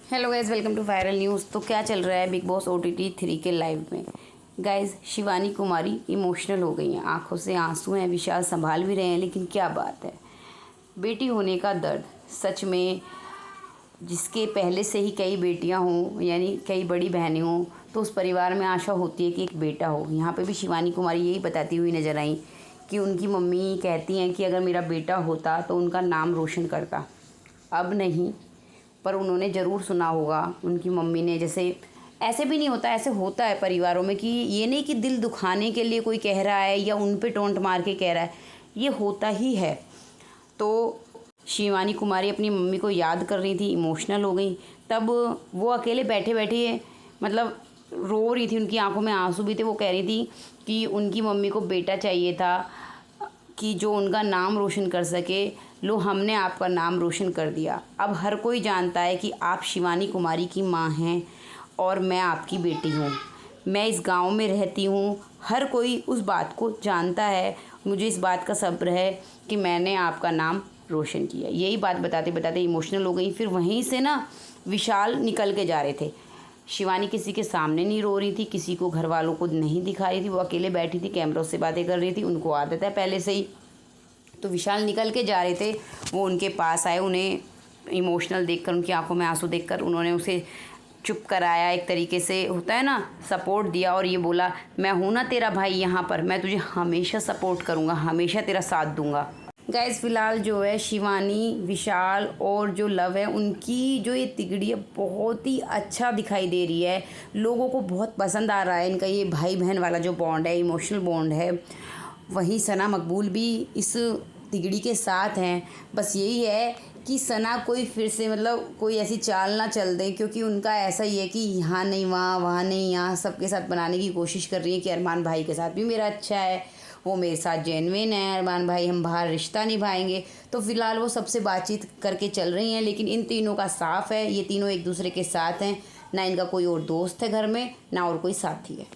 Hello guys, welcome to viral news. तो क्या चल रहा है बिग बॉस OTT 3 के लाइव में। गाइज़, शिवानी कुमारी इमोशनल हो गई हैं, आंखों से आंसू हैं। विशाल संभाल भी रहे हैं, लेकिन क्या बात है, बेटी होने का दर्द सच में। जिसके पहले से ही कई बेटियां हों, यानी कई बड़ी बहनें हों, तो उस परिवार में आशा होती है कि एक बेटा हो। यहाँ पे भी शिवानी कुमारी यही बताती हुई नज़र आई कि उनकी मम्मी कहती हैं कि अगर मेरा बेटा होता तो उनका नाम रोशन करता। अब नहीं, पर उन्होंने ज़रूर सुना होगा उनकी मम्मी ने। जैसे ऐसे भी नहीं होता, ऐसे होता है परिवारों में कि ये नहीं कि दिल दुखाने के लिए कोई कह रहा है या उन पे टोंट मार के कह रहा है, ये होता ही है। तो शिवानी कुमारी अपनी मम्मी को याद कर रही थी, इमोशनल हो गई। तब वो अकेले बैठे बैठे मतलब रो रही थी, उनकी आंखों में आंसू भी थे। वो कह रही थी कि उनकी मम्मी को बेटा चाहिए था कि जो उनका नाम रोशन कर सके। लो, हमने आपका नाम रोशन कर दिया। अब हर कोई जानता है कि आप शिवानी कुमारी की माँ हैं और मैं आपकी बेटी हूँ। मैं इस गांव में रहती हूँ, हर कोई उस बात को जानता है। मुझे इस बात का सब्र है कि मैंने आपका नाम रोशन किया। यही बात बताते बताते इमोशनल हो गई। फिर वहीं से ना विशाल निकल के जा रहे थे। शिवानी किसी के सामने नहीं रो रही थी, किसी को, घर वालों को नहीं दिखा रही थी। वो अकेले बैठी थी, कैमरों से बातें कर रही थी। उनको आदत है पहले से ही। तो विशाल निकल के जा रहे थे, वो उनके पास आए। उन्हें इमोशनल देखकर, उनकी आंखों में आंसू देखकर उन्होंने उसे चुप कराया। एक तरीके से होता है ना, सपोर्ट दिया और ये बोला, मैं हूँ ना तेरा भाई यहाँ पर, मैं तुझे हमेशा सपोर्ट करूँगा, हमेशा तेरा साथ दूँगा। गाइस, फिलहाल जो है शिवानी, विशाल और जो लव है, उनकी जो ये तिगड़ी है बहुत ही अच्छा दिखाई दे रही है। लोगों को बहुत पसंद आ रहा है इनका ये भाई बहन वाला जो बॉन्ड है, इमोशनल बॉन्ड है। वहीं सना मकबूल भी इस तिगड़ी के साथ हैं। बस यही है कि सना कोई फिर से मतलब कोई ऐसी चाल ना चल दे, क्योंकि उनका ऐसा ही है कि यहाँ नहीं वहाँ, वहाँ नहीं यहाँ, सबके साथ बनाने की कोशिश कर रही है कि अरमान भाई के साथ भी मेरा अच्छा है, वो मेरे साथ जेन्युइन है, अरमान भाई हम बाहर रिश्ता निभाएंगे। तो फिलहाल वो सबसे बातचीत करके चल रही हैं, लेकिन इन तीनों का साफ है, ये तीनों एक दूसरे के साथ हैं। ना इनका कोई और दोस्त है घर में, ना और कोई साथी है।